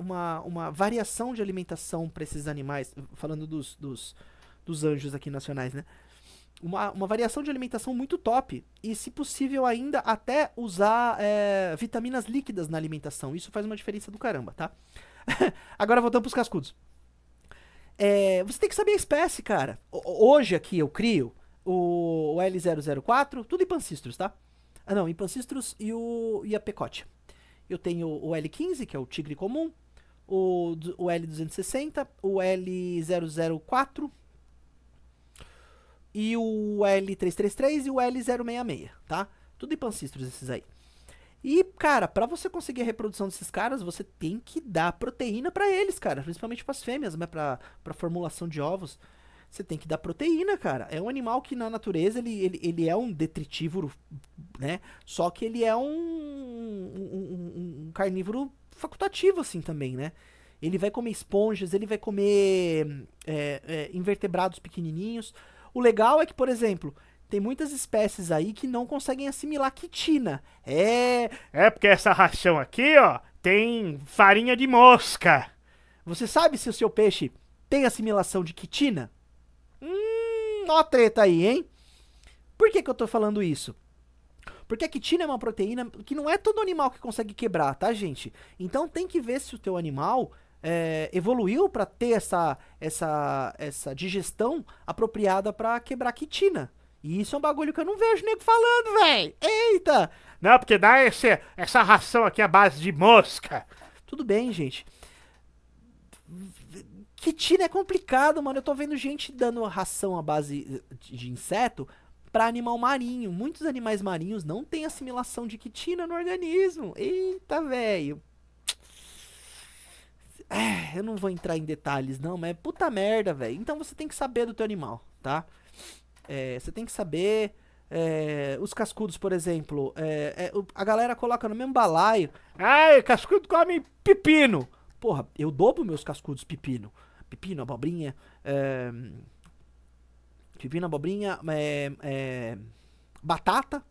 Speaker 1: variação de alimentação para esses animais, falando dos anjos aqui nacionais, né? Uma variação de alimentação muito top. E, se possível, ainda até usar vitaminas líquidas na alimentação. Isso faz uma diferença do caramba, tá? Agora voltando pros cascudos. Você tem que saber a espécie, cara. Hoje aqui eu crio o L004, tudo em Pancistros, tá? Em Pancistros e a Pecote. Eu tenho o L15, que é o tigre comum, o L260, o L004 e o L333 e o L066, tá? Tudo em Pancistros esses aí. E, cara, pra você conseguir a reprodução desses caras, você tem que dar proteína pra eles, cara. Principalmente pras fêmeas, né? Pra formulação de ovos. Você tem que dar proteína, cara. É um animal que na natureza ele é um detritívoro, né? Só que ele é um carnívoro facultativo, assim, também, né? Ele vai comer esponjas, ele vai comer invertebrados pequenininhos. O legal é que, por exemplo, tem muitas espécies aí que não conseguem assimilar quitina.
Speaker 2: Porque essa ração aqui, ó, tem farinha de mosca.
Speaker 1: Você sabe se o seu peixe tem assimilação de quitina? Ó a treta aí, hein? Por que eu tô falando isso? Porque a quitina é uma proteína que não é todo animal que consegue quebrar, tá, gente? Então tem que ver se o teu animal evoluiu pra ter essa digestão apropriada pra quebrar a quitina. E isso é um bagulho que eu não vejo nego falando, véi. Eita!
Speaker 2: Não, porque dá essa ração aqui à base de mosca.
Speaker 1: Tudo bem, gente. Quitina é complicado, mano. Eu tô vendo gente dando ração à base de inseto pra animal marinho. Muitos animais marinhos não têm assimilação de quitina no organismo. Eita, velho. Eu não vou entrar em detalhes, não, mas é puta merda, velho. Então você tem que saber do teu animal, tá? Você tem que saber. Os cascudos, por exemplo. A galera coloca no mesmo balaio.
Speaker 2: Cascudo come pepino.
Speaker 1: Porra, eu dou pros meus cascudos pepino. Pepino, abobrinha. Pepino, abobrinha. Batata.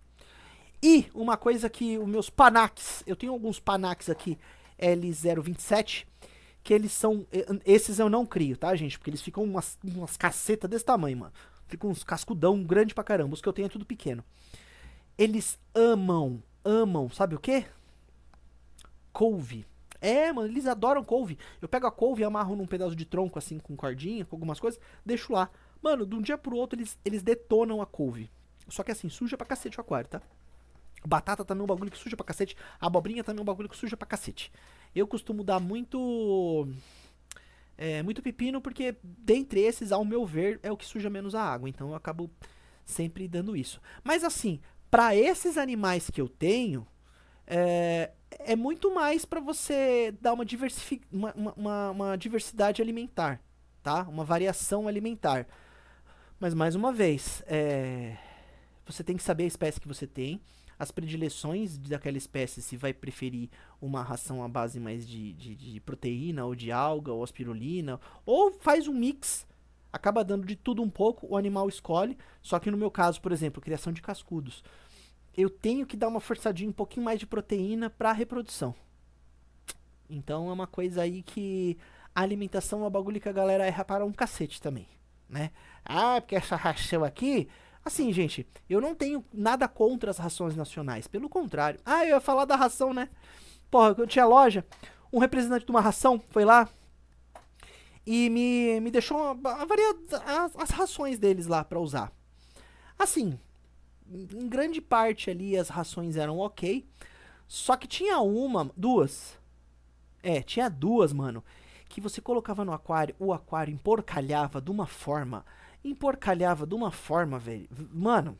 Speaker 1: E uma coisa que os meus panaques. Eu tenho alguns panaques aqui. L027. Que eles são. Esses eu não crio, tá, gente? Porque eles ficam umas cacetas desse tamanho, mano. Ficam uns cascudão grande pra caramba. Os que eu tenho é tudo pequeno. Eles amam, sabe o quê? Couve. Mano, eles adoram couve. Eu pego a couve e amarro num pedaço de tronco, assim, com cordinha, com algumas coisas, deixo lá. Mano, de um dia pro outro, eles detonam a couve. Só que assim, suja pra cacete o aquário, tá? Batata também é um bagulho que suja pra cacete. A abobrinha também é um bagulho que suja pra cacete. Eu costumo dar muito pepino, porque dentre esses, ao meu ver, é o que suja menos a água. Então eu acabo sempre dando isso. Mas assim, pra esses animais que eu tenho, é muito mais pra você dar uma diversidade alimentar, tá? Uma variação alimentar. Mas mais uma vez, você tem que saber a espécie que você tem, as predileções daquela espécie, se vai preferir uma ração à base mais de proteína, ou de alga, ou espirulina, ou faz um mix, acaba dando de tudo um pouco, o animal escolhe. Só que no meu caso, por exemplo, criação de cascudos, eu tenho que dar uma forçadinha, um pouquinho mais de proteína para reprodução. Então é uma coisa aí que a alimentação é um bagulho que a galera erra para um cacete também, né? Porque essa ração aqui... Assim, gente, eu não tenho nada contra as rações nacionais. Pelo contrário. Eu ia falar da ração, né? Porra, eu tinha loja, um representante de uma ração foi lá e me deixou as rações deles lá pra usar. Assim, em grande parte ali as rações eram ok. Só que tinha duas. Tinha duas, mano. que você colocava no aquário, o aquário emporcalhava de uma forma. Emporcalhava de uma forma, velho. Mano,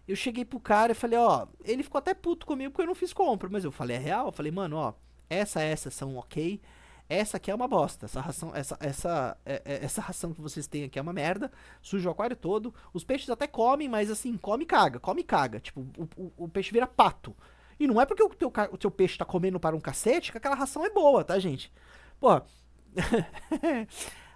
Speaker 1: eu cheguei pro cara e falei, ó, ele ficou até puto comigo porque eu não fiz compra, mas eu falei, é real? Eu falei, mano, ó, essas são ok, essa aqui é uma bosta, essa ração, essa ração que vocês têm aqui é uma merda, suja o aquário todo, os peixes até comem, mas assim, come e caga, tipo, o peixe vira pato. E não é porque o teu peixe tá comendo para um cacete que aquela ração é boa, tá, gente? Porra.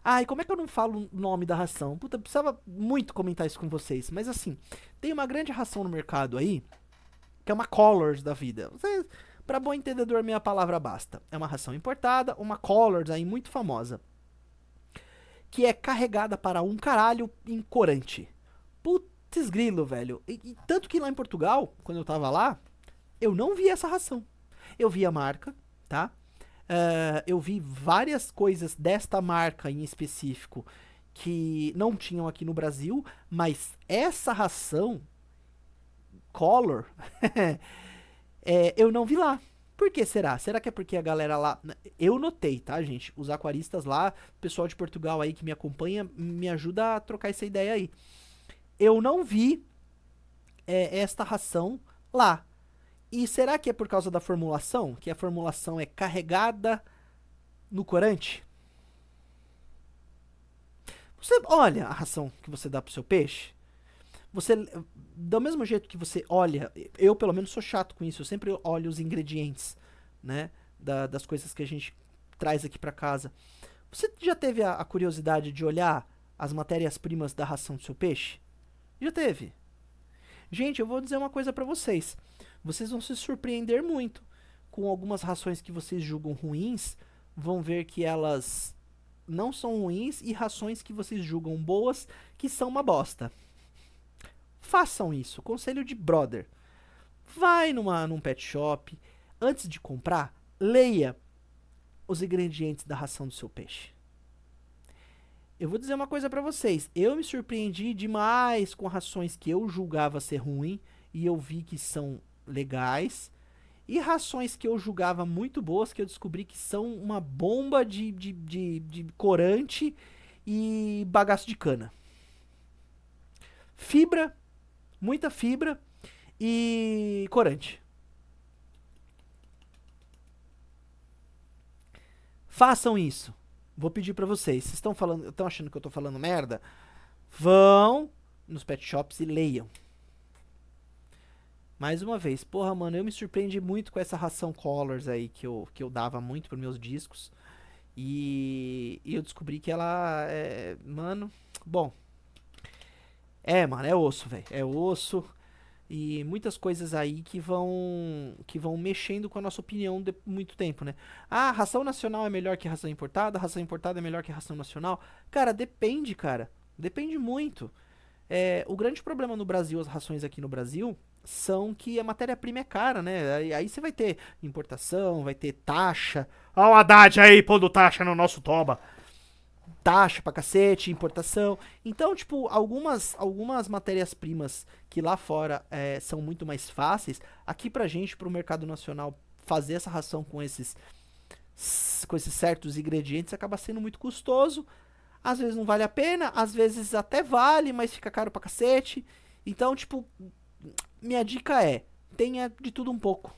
Speaker 1: Ai, como é que eu não falo o nome da ração? Puta, eu precisava muito comentar isso com vocês. Mas assim, tem uma grande ração no mercado aí, que é uma Colors da vida. Você, pra bom entendedor, minha palavra basta. É uma ração importada, uma Colors aí muito famosa. Que é carregada para um caralho em corante. Putz grilo, velho. E tanto que lá em Portugal, quando eu tava lá, eu não vi essa ração. Eu vi a marca, tá? Eu vi várias coisas desta marca em específico que não tinham aqui no Brasil, mas essa ração Color eu não vi lá. Por que será? Será que é porque a galera lá. Eu notei, tá, gente? Os aquaristas lá, o pessoal de Portugal aí que me acompanha, me ajuda a trocar essa ideia aí. Eu não vi esta ração lá. E será que é por causa da formulação? Que a formulação é carregada no corante? Você olha a ração que você dá pro seu peixe. Você, do mesmo jeito que você olha, eu pelo menos sou chato com isso, eu sempre olho os ingredientes, né, das coisas que a gente traz aqui pra casa. Você já teve a curiosidade de olhar as matérias-primas da ração do seu peixe? Já teve. Gente, eu vou dizer uma coisa pra vocês. Vocês vão se surpreender muito com algumas rações que vocês julgam ruins, vão ver que elas não são ruins, e rações que vocês julgam boas, que são uma bosta. Façam isso, conselho de brother. Vai num pet shop, antes de comprar, leia os ingredientes da ração do seu peixe. Eu vou dizer uma coisa pra vocês, eu me surpreendi demais com rações que eu julgava ser ruim, e eu vi que são legais, e rações que eu julgava muito boas, que eu descobri que são uma bomba de corante e bagaço de cana. Fibra, muita fibra e corante. Façam isso. Vou pedir pra vocês. Vocês estão achando que eu tô falando merda? Vão nos pet shops e leiam. Mais uma vez, porra, mano, eu me surpreendi muito com essa ração Colors aí que eu dava muito pros meus discos. E eu descobri que ela mano, bom. Mano, é osso, velho. É osso. E muitas coisas aí que vão mexendo com a nossa opinião de muito tempo, né? Ah, ração nacional é melhor que ração importada é melhor que ração nacional. Cara, depende, cara. Depende muito. O grande problema no Brasil, as rações aqui no Brasil, são que a matéria-prima é cara, né? Aí você vai ter importação, vai ter taxa.
Speaker 2: Ó o Haddad aí pondo taxa no nosso toba.
Speaker 1: Taxa pra cacete, importação. Então, tipo, algumas matérias-primas que lá fora são muito mais fáceis, aqui pra gente, pro mercado nacional, fazer essa ração com esses certos ingredientes acaba sendo muito custoso. Às vezes não vale a pena, às vezes até vale, mas fica caro pra cacete. Então, tipo, minha dica tenha de tudo um pouco.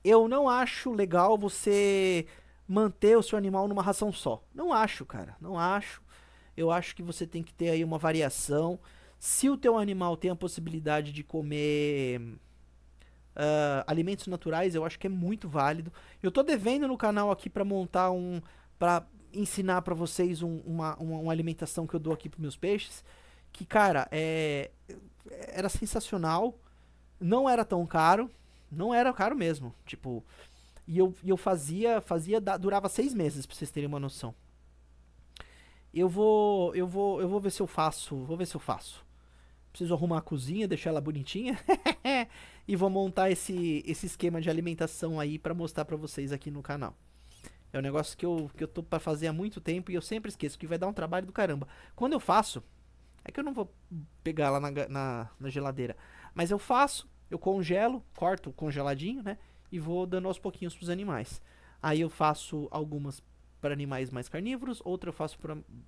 Speaker 1: Eu não acho legal você manter o seu animal numa ração só. Não acho, cara. Não acho. Eu acho que você tem que ter aí uma variação. Se o teu animal tem a possibilidade de comer alimentos naturais, eu acho que é muito válido. Eu tô devendo no canal aqui pra montar pra ensinar pra vocês uma alimentação que eu dou aqui pros meus peixes. Que, cara, era sensacional. Não era tão caro. Não era caro mesmo. Tipo, e eu fazia durava 6 meses, pra vocês terem uma noção. Eu vou ver se eu faço. Vou ver se eu faço. Preciso arrumar a cozinha, deixar ela bonitinha. E vou montar esse esquema de alimentação aí pra mostrar pra vocês aqui no canal. É um negócio que eu tô pra fazer há muito tempo e eu sempre esqueço, que vai dar um trabalho do caramba. Quando eu faço, é que eu não vou pegar lá na geladeira. Mas eu faço, eu congelo, corto congeladinho, né? E vou dando aos pouquinhos pros animais. Aí eu faço algumas para animais mais carnívoros, outra eu faço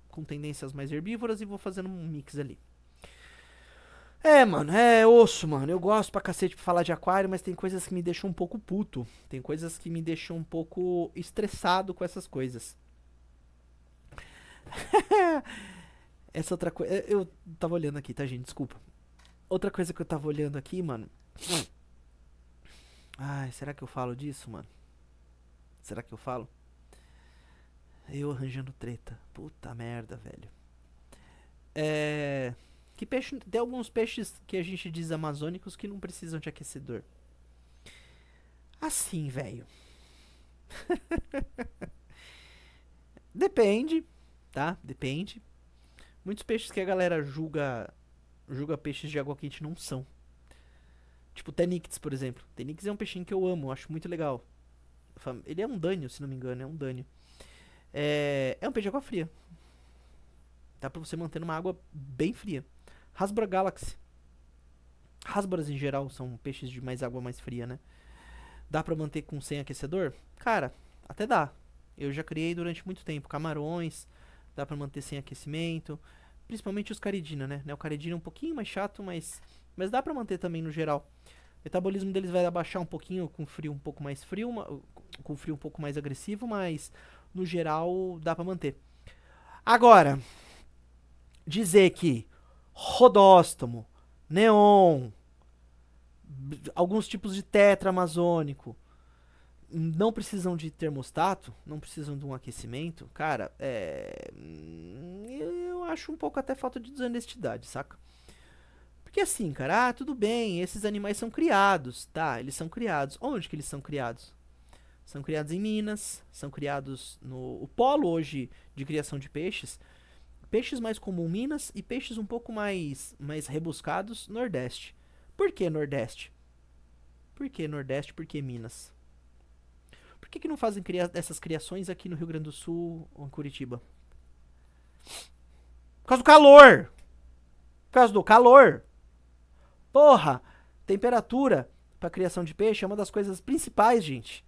Speaker 1: com tendências mais herbívoras e vou fazendo um mix ali. Mano, é osso, mano. Eu gosto pra cacete de falar de aquário, mas tem coisas que me deixam um pouco puto. Tem coisas que me deixam um pouco estressado com essas coisas. Essa outra coisa. Eu tava olhando aqui, tá, gente? Desculpa. Outra coisa que eu tava olhando aqui, mano. Ai, será que eu falo disso, mano? Será que eu falo? Eu arranjando treta. Puta merda, velho. Que peixe. Tem alguns peixes que a gente diz amazônicos que não precisam de aquecedor. Assim, velho. Depende, tá? Depende. Muitos peixes que a galera julga peixes de água quente não são. Tipo Tenictes, por exemplo. Tenictes é um peixinho que eu amo, acho muito legal. Ele é um dânio, se não me engano, é um dânio. É um peixe de água fria. Dá pra você manter numa água bem fria. Rasbora Galaxy. Rasboras em geral são peixes de mais água mais fria, né? Dá pra manter com sem aquecedor? Cara, até dá. Eu já criei durante muito tempo. Camarões, dá pra manter sem aquecimento. Principalmente os caridina, né? O caridina é um pouquinho mais chato, mas dá pra manter também no geral. O metabolismo deles vai abaixar um pouquinho com frio um pouco mais frio, com frio um pouco mais agressivo, mas no geral dá pra manter. Agora, dizer que rodóstomo, neon, alguns tipos de tetra amazônico não precisam de termostato, não precisam de um aquecimento, cara, eu acho um pouco até falta de desonestidade, saca? Porque assim, cara, tudo bem, esses animais são criados, tá? Eles são criados. Onde que eles são criados? São criados em Minas, são criados no... O polo hoje de criação de peixes, peixes mais comum Minas e peixes um pouco mais rebuscados Nordeste. Por que Nordeste? Por que Nordeste? Por que Minas? Por que não fazem essas criações aqui no Rio Grande do Sul ou em Curitiba? Por causa do calor! Por causa do calor! Porra! Temperatura para criação de peixe é uma das coisas principais, gente.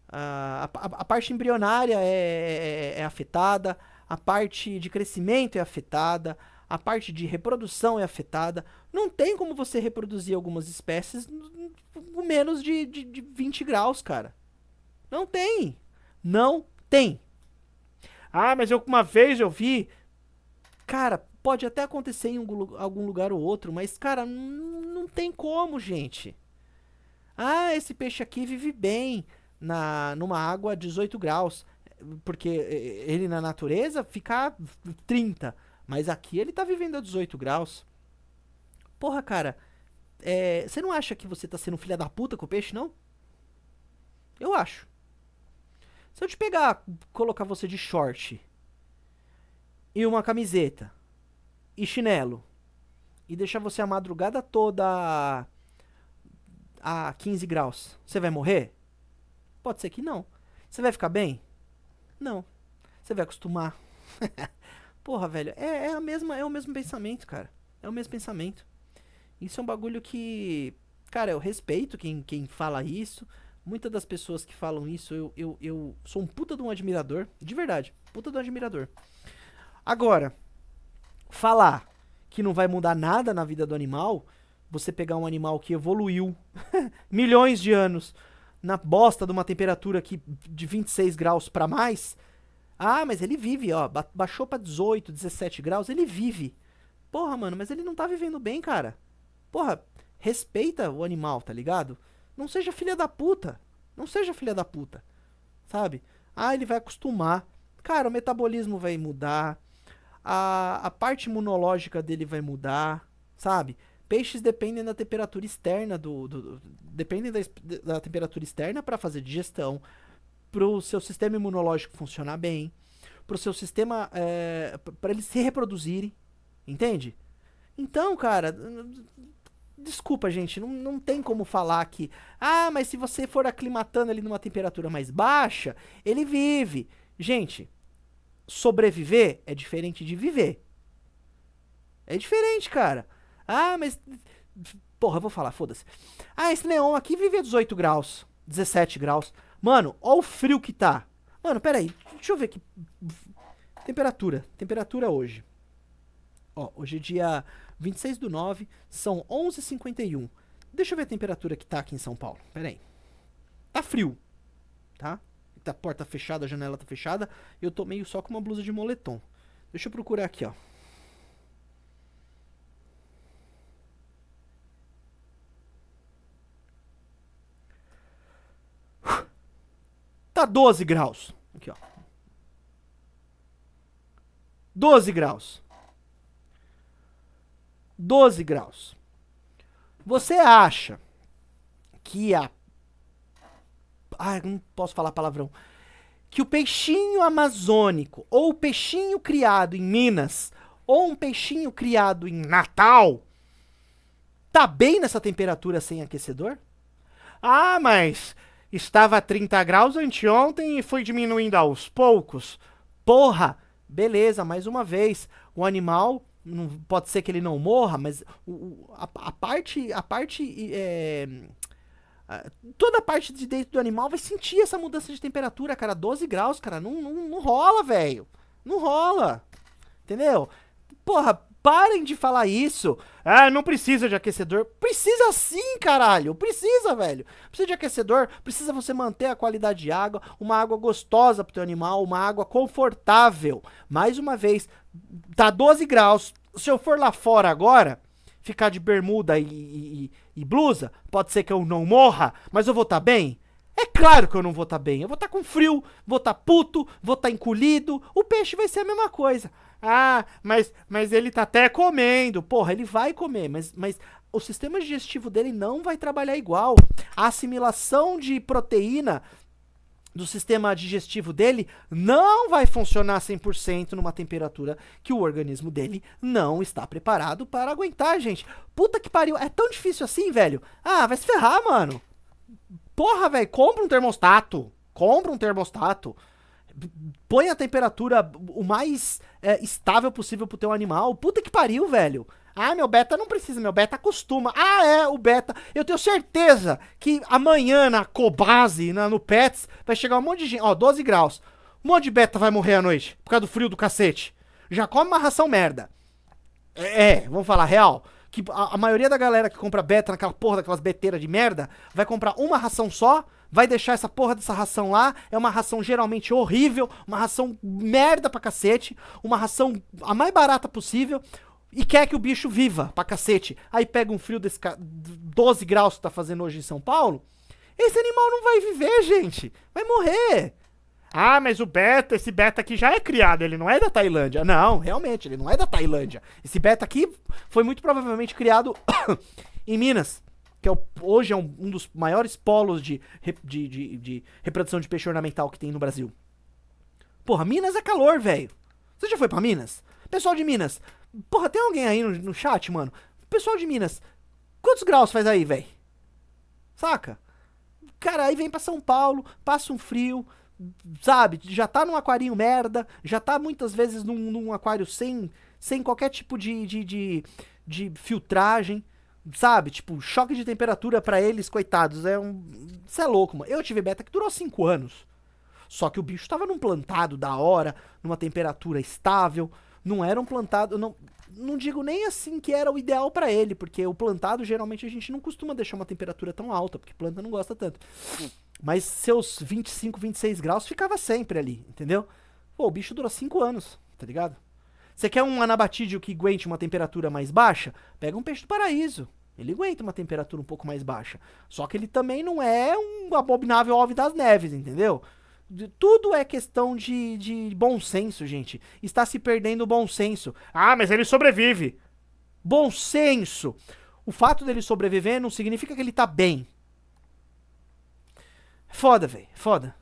Speaker 1: A parte embrionária é afetada, a parte de crescimento é afetada, a parte de reprodução é afetada. Não tem como você reproduzir algumas espécies com menos de 20 graus, cara. Não tem. Não tem. Ah, mas uma vez eu vi... Cara, pode até acontecer em algum lugar ou outro, mas, cara, não tem como, gente. Ah, esse peixe aqui vive bem numa água a 18 graus. Porque ele na natureza fica a 30. Mas aqui ele tá vivendo a 18 graus. Porra, cara. Você não acha que você tá sendo filha da puta com o peixe, não? Eu acho. Se eu te pegar, colocar você de short e uma camiseta e chinelo e deixar você a madrugada toda a 15 graus, você vai morrer? Pode ser que não. Você vai ficar bem? Não. Você vai acostumar. Porra, velho, é o mesmo pensamento, cara. É o mesmo pensamento. Isso é um bagulho que... Cara, eu respeito quem fala isso. Muitas das pessoas que falam isso, eu sou um puta de um admirador. De verdade, puta de um admirador. Agora, falar que não vai mudar nada na vida do animal, você pegar um animal que evoluiu milhões de anos na bosta de uma temperatura aqui de 26 graus pra mais. Ah, mas ele vive, ó, baixou pra 18, 17 graus, ele vive. Porra, mano, mas ele não tá vivendo bem, cara. Porra, respeita o animal, tá ligado? Não seja filha da puta. Não seja filha da puta. Sabe? Ah, ele vai acostumar. Cara, o metabolismo vai mudar. A parte imunológica dele vai mudar. Sabe? Peixes dependem da temperatura externa dependem da temperatura externa para fazer digestão. Pro seu sistema imunológico funcionar bem. Pro seu sistema... para eles se reproduzirem. Entende? Então, cara... Desculpa, gente, não tem como falar que... Ah, mas se você for aclimatando ele numa temperatura mais baixa, ele vive. Gente, sobreviver é diferente de viver. É diferente, cara. Ah, mas... Porra, eu vou falar, foda-se. Ah, esse neon aqui vive a 18 graus, 17 graus. Mano, ó o frio que tá. Mano, pera aí. Deixa eu ver aqui. Temperatura hoje. Ó, hoje é dia 26/9, são 11h51. Deixa eu ver a temperatura que tá aqui em São Paulo. Pera aí. Tá frio, tá? Tá a porta fechada, a janela tá fechada. Eu tô meio só com uma blusa de moletom. Deixa eu procurar aqui, ó. Tá 12 graus. Aqui, ó. 12 graus. 12 graus. Você acha que a... Ai, não posso falar palavrão. Que o peixinho amazônico, ou o peixinho criado em Minas, ou um peixinho criado em Natal, tá bem nessa temperatura sem aquecedor? Ah, mas estava a 30 graus anteontem e foi diminuindo aos poucos. Porra, beleza, mais uma vez, o animal, não, pode ser que ele não morra, mas toda a parte de dentro do animal vai sentir essa mudança de temperatura, cara. 12 graus, cara, não rola, velho. Não rola. Entendeu? Porra, parem de falar isso. Ah, não precisa de aquecedor. Precisa sim, caralho. Precisa, velho. Precisa de aquecedor. Precisa você manter a qualidade de água. Uma água gostosa pro teu animal. Uma água confortável. Mais uma vez, tá 12 graus. Se eu for lá fora agora, ficar de bermuda e blusa, pode ser que eu não morra, mas eu vou estar bem? É claro que eu não vou estar bem. Eu vou estar com frio, vou estar puto, vou estar encolhido. O peixe vai ser a mesma coisa. Ah, mas ele tá até comendo. Porra, ele vai comer, mas o sistema digestivo dele não vai trabalhar igual. A assimilação de proteína do sistema digestivo dele não vai funcionar 100% numa temperatura que o organismo dele não está preparado para aguentar, gente. Puta que pariu, é tão difícil assim, velho? Ah, vai se ferrar, mano. Porra, velho, compra um termostato. Põe a temperatura o mais estável possível pro teu animal. Puta que pariu, velho. Ah, meu beta não precisa, meu beta acostuma. Ah, é, o beta. Eu tenho certeza que amanhã na Cobase, no Pets, vai chegar um monte de gente. Ó, 12 graus. Um monte de beta vai morrer à noite por causa do frio do cacete. Já come uma ração merda. Vamos falar real. Que a maioria da galera que compra beta naquela porra daquelas beteiras de merda vai comprar uma ração só, vai deixar essa porra dessa ração lá. É uma ração geralmente horrível, uma ração merda pra cacete, uma ração a mais barata possível. E quer que o bicho viva pra cacete. Aí pega um frio desse 12 graus que tá fazendo hoje em São Paulo. Esse animal não vai viver, gente. Vai morrer. Ah, mas esse beta aqui já é criado. Ele não é da Tailândia. Não, realmente, ele não é da Tailândia. Esse beta aqui foi muito provavelmente criado em Minas. Que hoje é um dos maiores polos de reprodução de peixe ornamental que tem no Brasil. Porra, Minas é calor, velho. Você já foi pra Minas? Pessoal de Minas... Porra, tem alguém aí no chat, mano? Pessoal de Minas, quantos graus faz aí, velho? Saca? Cara, aí vem pra São Paulo, passa um frio, sabe? Já tá num aquarinho merda, já tá muitas vezes num aquário sem qualquer tipo de filtragem, sabe? Tipo, choque de temperatura pra eles, coitados. Isso é louco, mano. Eu tive beta que durou 5 anos. Só que o bicho tava num plantado da hora, numa temperatura estável. Não era um plantado, não digo nem assim que era o ideal pra ele, porque o plantado geralmente a gente não costuma deixar uma temperatura tão alta, porque planta não gosta tanto. Mas seus 25, 26 graus ficava sempre ali, entendeu? Pô, o bicho durou 5 anos, tá ligado? Você quer um anabatídeo que aguente uma temperatura mais baixa? Pega um peixe do paraíso. Ele aguenta uma temperatura um pouco mais baixa. Só que ele também não é um abominável Alve das Neves, entendeu? Tudo é questão de bom senso, gente. Está se perdendo o bom senso. Ah, mas ele sobrevive. Bom senso. O fato dele sobreviver não significa que ele tá bem. Foda, velho. Foda.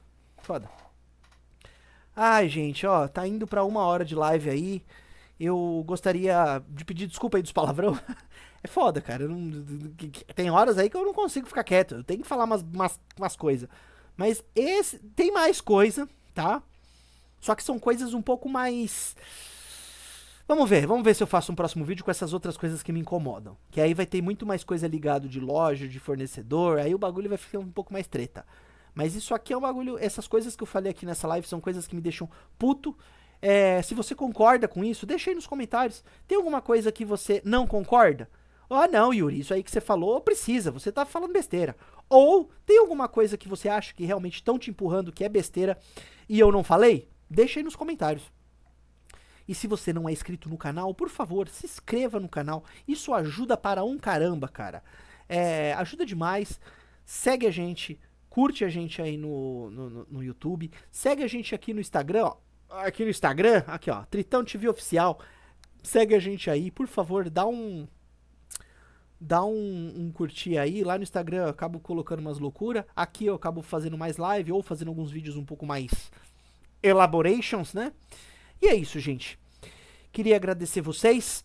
Speaker 1: Ai, gente, ó. Tá indo pra 1 hora de live aí. Eu gostaria de pedir desculpa aí dos palavrão. É foda, cara. Tem horas aí que eu não consigo ficar quieto. Eu tenho que falar umas coisas. Mas tem mais coisa, tá? Só que são coisas um pouco mais... Vamos ver se eu faço um próximo vídeo com essas outras coisas que me incomodam. Que aí vai ter muito mais coisa ligado de loja, de fornecedor, aí o bagulho vai ficar um pouco mais treta. Mas isso aqui é um bagulho. Essas coisas que eu falei aqui nessa live são coisas que me deixam puto. Se você concorda com isso, deixa aí nos comentários. Tem alguma coisa que você não concorda? Ah, não, Yuri, isso aí que você falou precisa, você tá falando besteira. Ou tem alguma coisa que você acha que realmente estão te empurrando que é besteira e eu não falei? Deixa aí nos comentários. E se você não é inscrito no canal, por favor, se inscreva no canal. Isso ajuda para um caramba, cara. Ajuda demais. Segue a gente, curte a gente aí no YouTube. Segue a gente aqui no Instagram, ó. Aqui no Instagram, aqui ó, Tritão TV Oficial. Segue a gente aí, por favor, dá um curtir aí. Lá no Instagram eu acabo colocando umas loucuras. Aqui eu acabo fazendo mais live ou fazendo alguns vídeos um pouco mais elaborations, né? E é isso, gente. Queria agradecer vocês.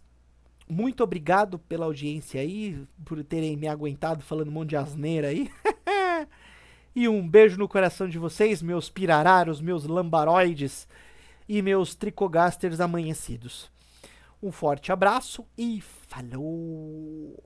Speaker 1: Muito obrigado pela audiência aí, por terem me aguentado falando um monte de asneira aí. E um beijo no coração de vocês, meus pirararos, meus lambaroides e meus tricogasters amanhecidos. Um forte abraço e falou!